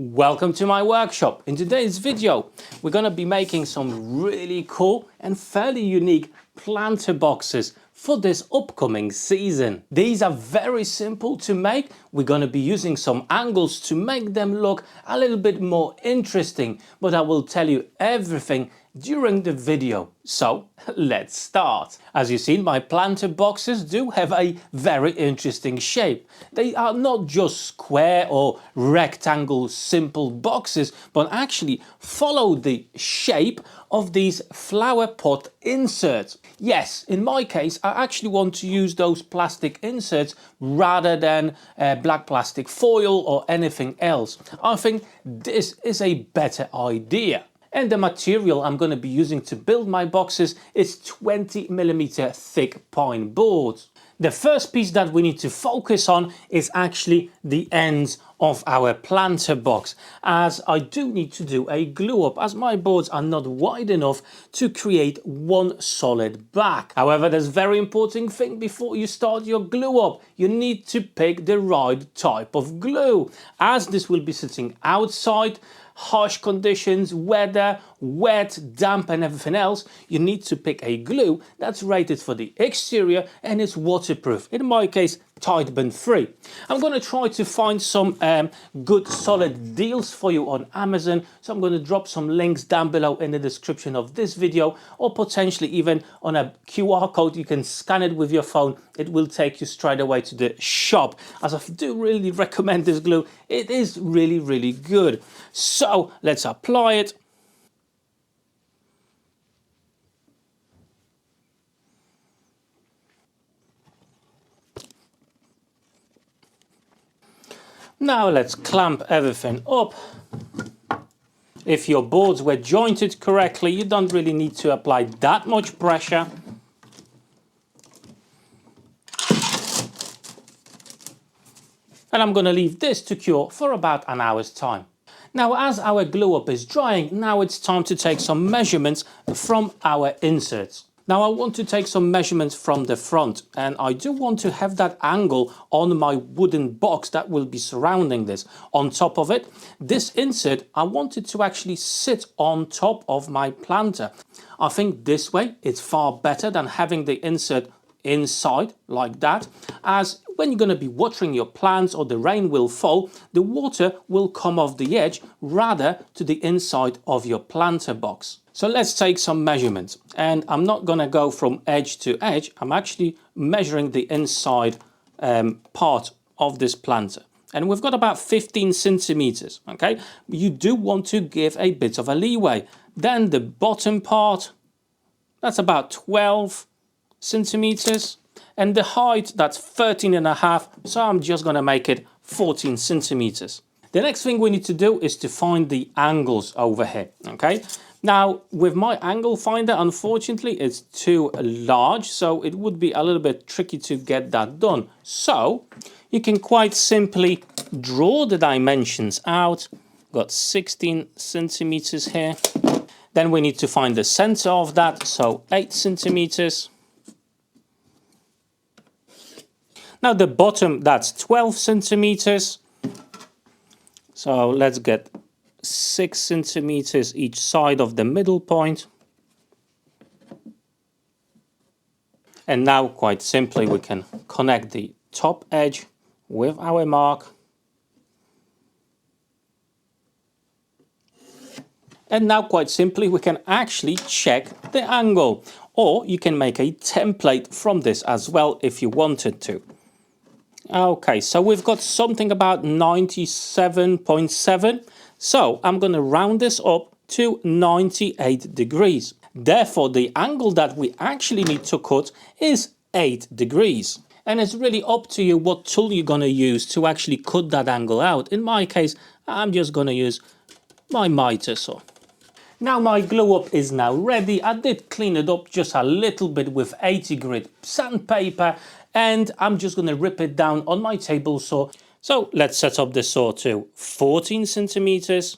Welcome to my workshop. In today's video, we're going to be making some really cool and fairly unique planter boxes for this upcoming season. These are very simple to make. We're going to be using some angles to make them look a little bit more interesting, but I will tell you everything during the video. So let's start. As you've seen, my planter boxes do have a very interesting shape. They are not just square or rectangle simple boxes, but actually follow the shape of these flower pot inserts. Yes, in my case, I actually want to use those plastic inserts rather than black plastic foil or anything else. I think this is a better idea. And the material I'm going to be using to build my boxes is 20mm thick pine boards. The first piece that we need to focus on is actually the ends of our planter box, as I do need to do a glue up, as my boards are not wide enough to create one solid back. However, there's a very important thing before you start your glue up. You need to pick the right type of glue, as this will be sitting outside, harsh conditions, weather, wet, damp and everything else. You need to pick a glue that's rated for the exterior and is waterproof. In my case, tide bend free. I'm going to try to find some good solid deals for you on Amazon, so I'm going to drop some links down below in the description of this video, or potentially even on a QR code. You can scan it with your phone. It will take you straight away to the shop, as I do really recommend this glue. It is really good. So let's apply it. Now let's clamp everything up. If your boards were jointed correctly, you don't really need to apply that much pressure. And I'm going to leave this to cure for about an hour's time. Now, as our glue up is drying, now it's time to take some measurements from our inserts. Now I want to take some measurements from the front, and I do want to have that angle on my wooden box that will be surrounding this. On top of it, this insert, I want it to actually sit on top of my planter. I think this way it's far better than having the insert inside like that, as when you're going to be watering your plants or the rain will fall, the water will come off the edge rather to the inside of your planter box. So let's take some measurements, and I'm not going to go from edge to edge. I'm actually measuring the inside part of this planter, and we've got about 15 centimeters. Okay, you do want to give a bit of a leeway. Then the bottom part, that's about 12 centimeters, and the height, that's 13.5, so I'm just going to make it 14 centimeters. The next thing we need to do is to find the angles over here. Okay, now with my angle finder, unfortunately it's too large, so it would be a little bit tricky to get that done. So you can quite simply draw the dimensions out. Got 16 centimeters here. Then we need to find the center of that, so 8 centimeters. Now the bottom, that's 12 centimeters. So let's get 6 centimeters each side of the middle point. And now quite simply we can connect the top edge with our mark. And now quite simply we can actually check the angle, or you can make a template from this as well if you wanted to. Okay, so we've got something about 97.7. So I'm going to round this up to 98 degrees. Therefore, the angle that we actually need to cut is 8 degrees. And it's really up to you what tool you're going to use to actually cut that angle out. In my case, I'm just going to use my miter saw. Now my glue up is now ready. I did clean it up just a little bit with 80 grit sandpaper, and I'm just going to rip it down on my table saw. So let's set up the saw to 14 centimeters.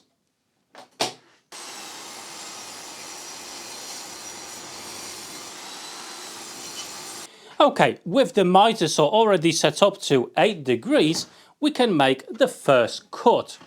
Okay, with the miter saw already set up to 8 degrees, we can make the first cut.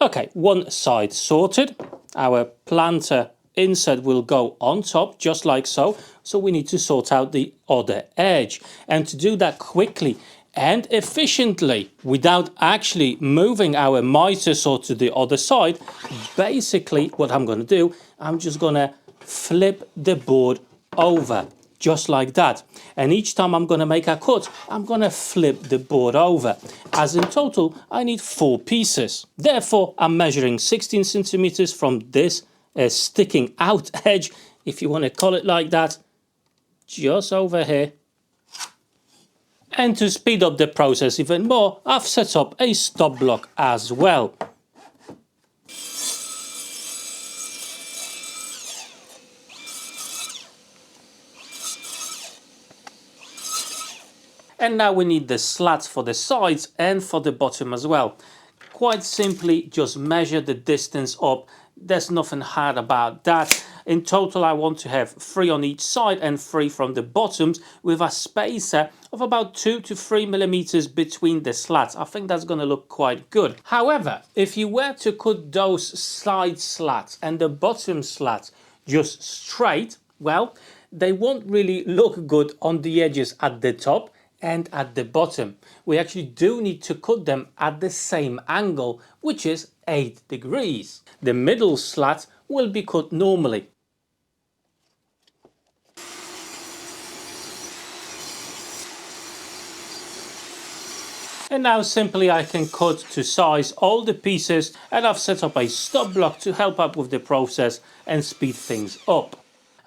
Okay, one side sorted. Our planter insert will go on top just like so. So we need to sort out the other edge. And to do that quickly and efficiently without actually moving our miter saw to the other side, basically what I'm going to do, I'm just going to flip the board over just like that. And each time I'm going to make a cut, I'm going to flip the board over. As in total, I need 4 pieces. Therefore, I'm measuring 16 centimeters from this sticking out edge, if you want to call it like that, just over here. And to speed up the process even more, I've set up a stop block as well. And now we need the slats for the sides and for the bottom as well. Quite simply, just measure the distance up. There's nothing hard about that. In total, I want to have 3 on each side and 3 from the bottoms with a spacer of about 2 to 3 millimeters between the slats. I think that's going to look quite good. However, if you were to cut those side slats and the bottom slats just straight, well, they won't really look good on the edges at the top and at the bottom. We actually do need to cut them at the same angle, which is 8 degrees. The middle slat will be cut normally. And now simply I can cut to size all the pieces, and I've set up a stop block to help out with the process and speed things up.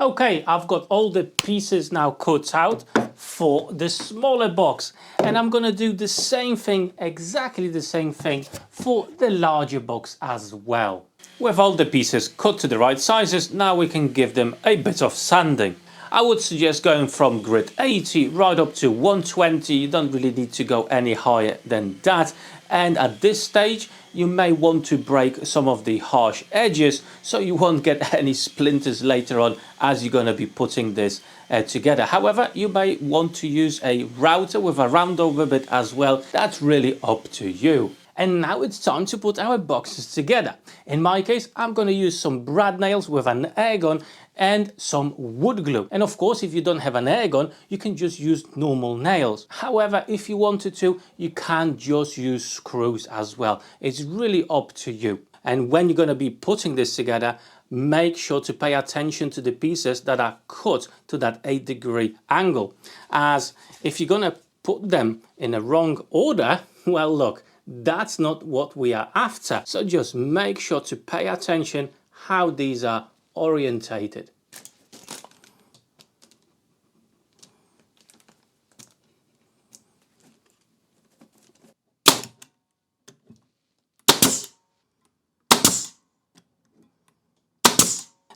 Okay, I've got all the pieces now cut out for the smaller box, and I'm gonna do the same thing, exactly the same thing for the larger box as well. With all the pieces cut to the right sizes, now we can give them a bit of sanding. I would suggest going from grit 80 right up to 120. You don't really need to go any higher than that. And at this stage, you may want to break some of the harsh edges so you won't get any splinters later on as you're going to be putting this together. However, you may want to use a router with a round over bit as well. That's really up to you. And now it's time to put our boxes together. In my case, I'm going to use some brad nails with an air gun and some wood glue. And of course, if you don't have an air gun, you can just use normal nails. However, if you wanted to, you can just use screws as well. It's really up to you. And when you're going to be putting this together, make sure to pay attention to the pieces that are cut to that 8-degree angle. As if you're going to put them in a wrong order, well, look, that's not what we are after. So just make sure to pay attention how these are orientated.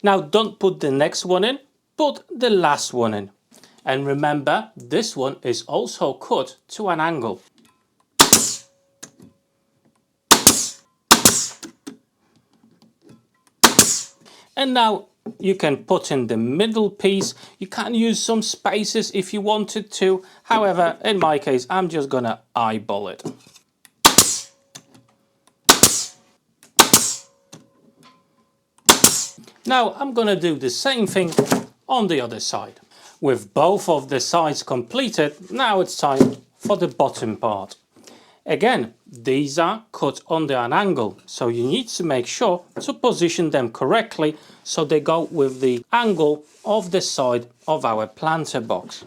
Now don't put the next one in, put the last one in. And remember, this one is also cut to an angle. And now you can put in the middle piece. You can use some spaces if you wanted to. However, in my case, I'm just gonna eyeball it. Now I'm gonna do the same thing on the other side. With both of the sides completed, now it's time for the bottom part. Again, these are cut under an angle, so you need to make sure to position them correctly so they go with the angle of the side of our planter box.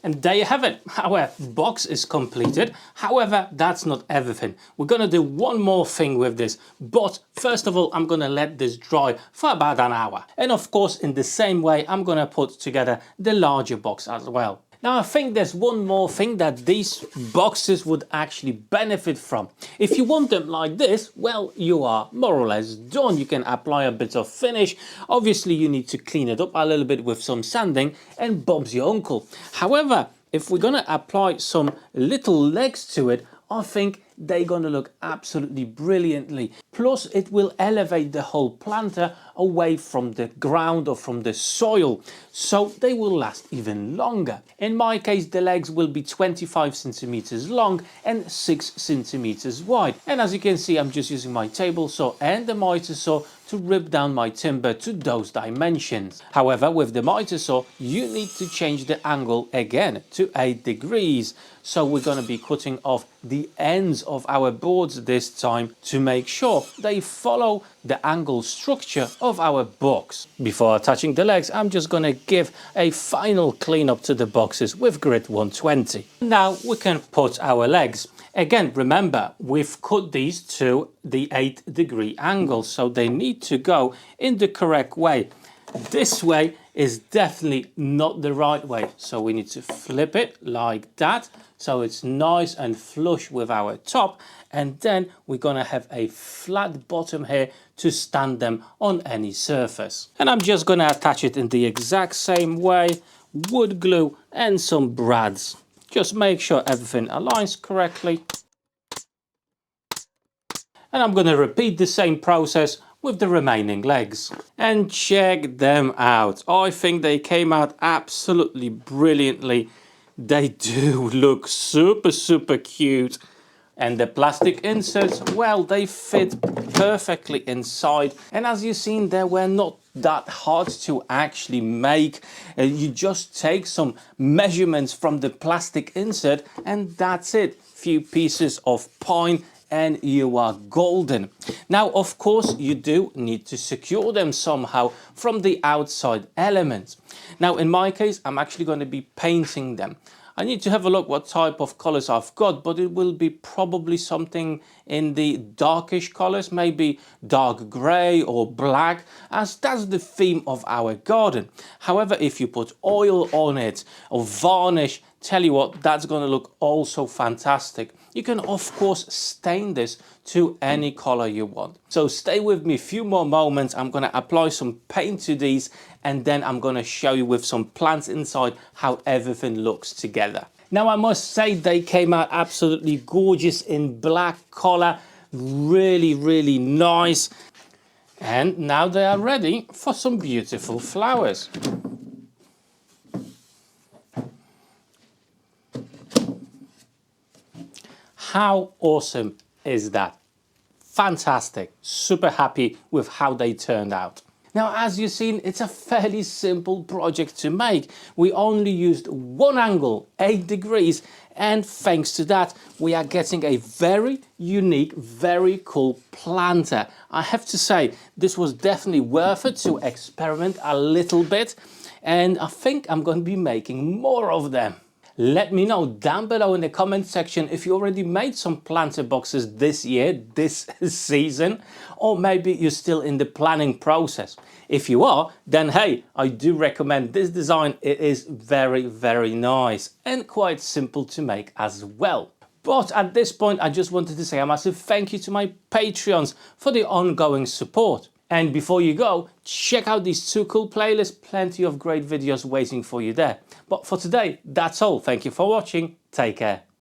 And there you have it. Our box is completed. However, that's not everything. We're going to do one more thing with this. But first of all, I'm going to let this dry for about an hour. And of course, in the same way, I'm going to put together the larger box as well. Now, I think there's one more thing that these boxes would actually benefit from. If you want them like this, well, you are more or less done. You can apply a bit of finish. Obviously, you need to clean it up a little bit with some sanding, and Bob's your uncle. However, if we're going to apply some little legs to it, I think they're gonna look absolutely brilliantly. Plus it will elevate the whole planter away from the ground or from the soil, so they will last even longer. In my case, the legs will be 25 centimeters long and 6 centimeters wide. And as you can see, I'm just using my table saw and the miter saw to rip down my timber to those dimensions. However, with the miter saw, you need to change the angle again to 8 degrees. So we're going to be cutting off the ends of our boards this time to make sure they follow the angle structure of our box. Before attaching the legs, I'm just going to give a final cleanup to the boxes with grit 120. Now we can put our legs. Again, remember, we've cut these to the 8-degree angle, so they need to go in the correct way. This way is definitely not the right way, so we need to flip it like that, so it's nice and flush with our top, and then we're gonna have a flat bottom here to stand them on any surface. And I'm just gonna attach it in the exact same way, wood glue and some brads. Just make sure everything aligns correctly. And I'm going to repeat the same process with the remaining legs. And check them out. I think they came out absolutely brilliantly. They do look super cute. And the plastic inserts, well, they fit perfectly inside. And as you've seen, they were not that hard to actually make. You just take some measurements from the plastic insert and that's it. Few pieces of pine and you are golden. Now, of course, you do need to secure them somehow from the outside elements. Now, in my case, I'm actually going to be painting them. I need to have a look what type of colors I've got, but it will be probably something in the darkish colors, maybe dark gray or black, as that's the theme of our garden. However, if you put oil on it or varnish, tell you what, that's going to look also fantastic. You can of course stain this to any color you want. So stay with me a few more moments. I'm going to apply some paint to these and then I'm going to show you with some plants inside how everything looks together. Now I must say they came out absolutely gorgeous in black color. Really nice. And now they are ready for some beautiful flowers. How awesome is that? Fantastic. Super happy with how they turned out. Now, as you've seen, it's a fairly simple project to make. We only used one angle, 8 degrees, and thanks to that, we are getting a very unique, very cool planter. I have to say, this was definitely worth it to experiment a little bit, and I think I'm going to be making more of them. Let me know down below in the comment section if you already made some planter boxes this year, this season, or maybe you're still in the planning process. If you are, then hey, I do recommend this design. It is very nice and quite simple to make as well. But at this point, I just wanted to say a massive thank you to my Patreons for the ongoing support. And before you go, check out these 2 cool playlists, plenty of great videos waiting for you there. But for today, that's all. Thank you for watching. Take care.